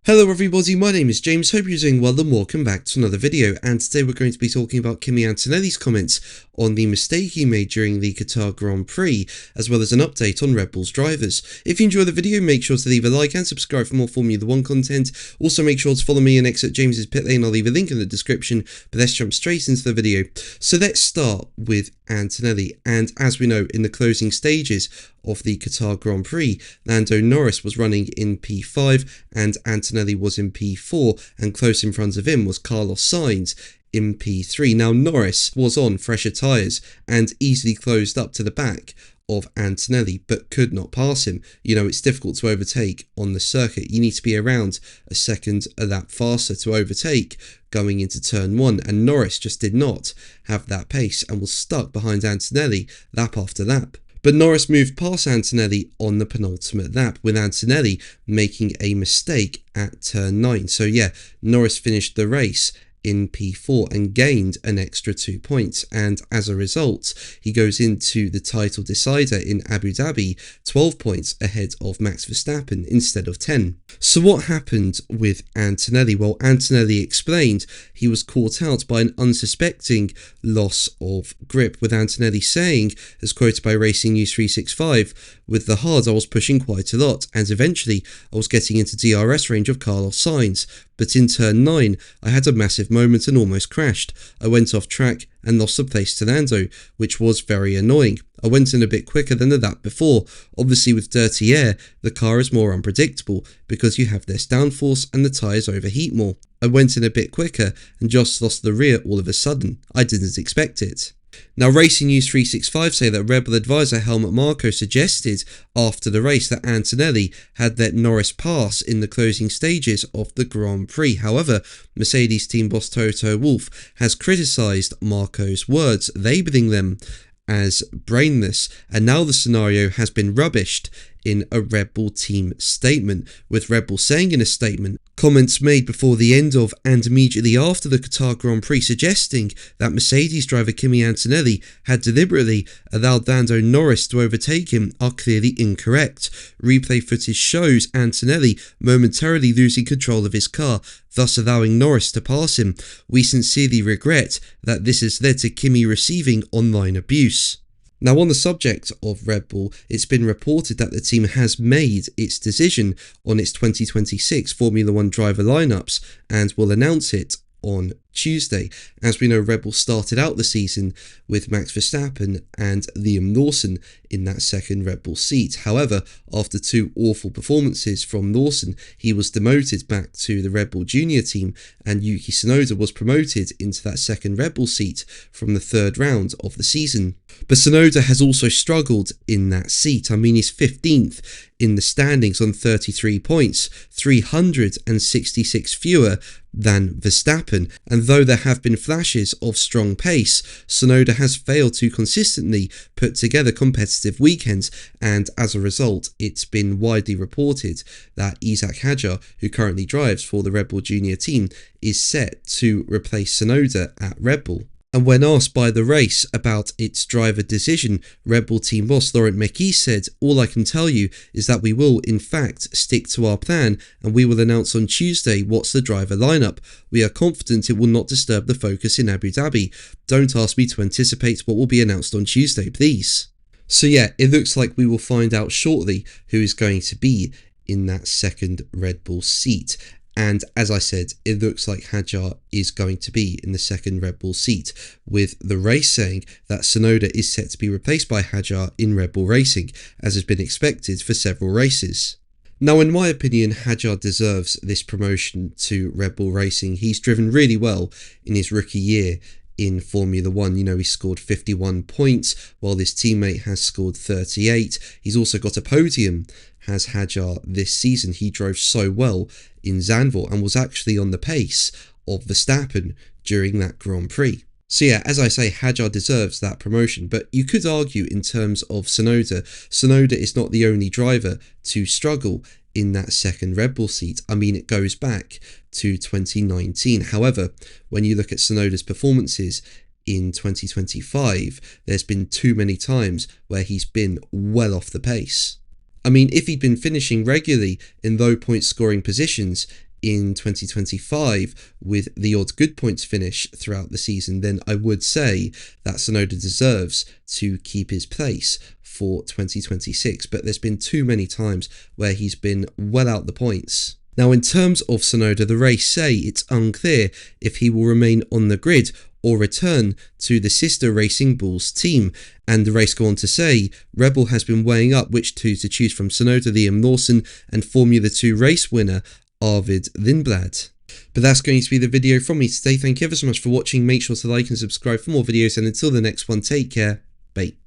Hello everybody, my name is James, hope you're doing well and welcome back to another video, and today we're going to be talking about Kimi Antonelli's comments on the mistake he made during the Qatar Grand Prix, as well as an update on Red Bull's drivers. If you enjoy the video, make sure to leave a like and subscribe for more Formula 1 content. Also make sure to follow me and exit James's pit lane, I'll leave a link in the description, but let's jump straight into the video. So let's start with Antonelli, and as we know, in the closing stages of the Qatar Grand Prix, Norris was running in P5 and Antonelli was in P4, and close in front of him was Carlos Sainz in P3. Now Norris was on fresher tyres and easily closed up to the back of Antonelli, but could not pass him. You know, it's difficult to overtake on the circuit. You need to be around a second a lap faster to overtake going into turn 1, and Norris just did not have that pace and was stuck behind Antonelli lap after lap. But Norris moved past Antonelli on the penultimate lap, with Antonelli making a mistake at turn 9. So yeah, Norris finished the race in P4 and gained an extra 2 points, and as a result he goes into the title decider in Abu Dhabi 12 points ahead of Max Verstappen instead of 10. So what happened with Antonelli? Well, Antonelli explained he was caught out by an unsuspecting loss of grip, with Antonelli saying, as quoted by Racing News 365, "With the hard I was pushing quite a lot, and eventually I was getting into DRS range of Carlos Sainz, but in turn 9 I had a massive moment and almost crashed. I went off track and lost the place to Lando, which was very annoying. I went in a bit quicker than the lap before. Obviously with dirty air, the car is more unpredictable because you have less downforce and the tyres overheat more. I went in a bit quicker and just lost the rear all of a sudden. I didn't expect it." Now Racing News 365 say that Red Bull advisor Helmut Marko suggested after the race that Antonelli had let Norris pass in the closing stages of the Grand Prix. However, Mercedes team boss Toto Wolff has criticised Marko's words, labelling them as brainless, and now the scenario has been rubbished in a Red Bull team statement, with Red Bull saying in a statement, "Comments made before the end of and immediately after the Qatar Grand Prix suggesting that Mercedes driver Kimi Antonelli had deliberately allowed Lando Norris to overtake him are clearly incorrect. Replay footage shows Antonelli momentarily losing control of his car, thus allowing Norris to pass him. We sincerely regret that this has led to Kimi receiving online abuse." Now, on the subject of Red Bull, it's been reported that the team has made its decision on its 2026 Formula 1 driver lineups and will announce it on Tuesday. As we know, Red Bull started out the season with Max Verstappen and Liam Lawson in that second Red Bull seat. However, after 2 awful performances from Lawson, he was demoted back to the Red Bull Junior team, and Yuki Tsunoda was promoted into that second Red Bull seat from the 3rd round of the season. But Tsunoda has also struggled in that seat. I mean, he's 15th in the standings on 33 points, 366 fewer than Verstappen, and though there have been flashes of strong pace, Tsunoda has failed to consistently put together competitive weekends, and as a result it's been widely reported that Isack Hadjar, who currently drives for the Red Bull Junior team, is set to replace Tsunoda at Red Bull. And when asked by the race about its driver decision, Red Bull team boss Laurent Mekies said, "All I can tell you is that we will, in fact, stick to our plan, and we will announce on Tuesday what's the driver lineup. We are confident it will not disturb the focus in Abu Dhabi. Don't ask me to anticipate what will be announced on Tuesday, please." So yeah, it looks like we will find out shortly who is going to be in that second Red Bull seat. And as I said, it looks like Hadjar is going to be in the second Red Bull seat, with the race saying that Tsunoda is set to be replaced by Hadjar in Red Bull Racing, as has been expected for several races. Now, in my opinion, Hadjar deserves this promotion to Red Bull Racing. He's driven really well in his rookie year in Formula 1. You know, he scored 51 points while his teammate has scored 38. He's also got a podium, has Hadjar, this season. He drove so well in Zandvoort and was actually on the pace of Verstappen during that Grand Prix. So yeah, as I say, Hadjar deserves that promotion, but you could argue in terms of Tsunoda is not the only driver to struggle in that second Red Bull seat. I mean, it goes back to 2019. However, when you look at Tsunoda's performances in 2025, there's been too many times where he's been well off the pace. I mean, if he'd been finishing regularly in low point scoring positions in 2025 with the odd good points finish throughout the season, then I would say that Tsunoda deserves to keep his place for 2026. But there's been too many times where he's been well out the points. Now, in terms of Tsunoda, the race say it's unclear if he will remain on the grid or return to the sister Racing Bulls team. And the race go on to say, Red Bull has been weighing up which two to choose from Tsunoda, Liam Lawson, and Formula 2 race winner Arvid Lindblad. But that's going to be the video from me today. Thank you ever so much for watching. Make sure to like and subscribe for more videos, and until the next one, take care. Bye.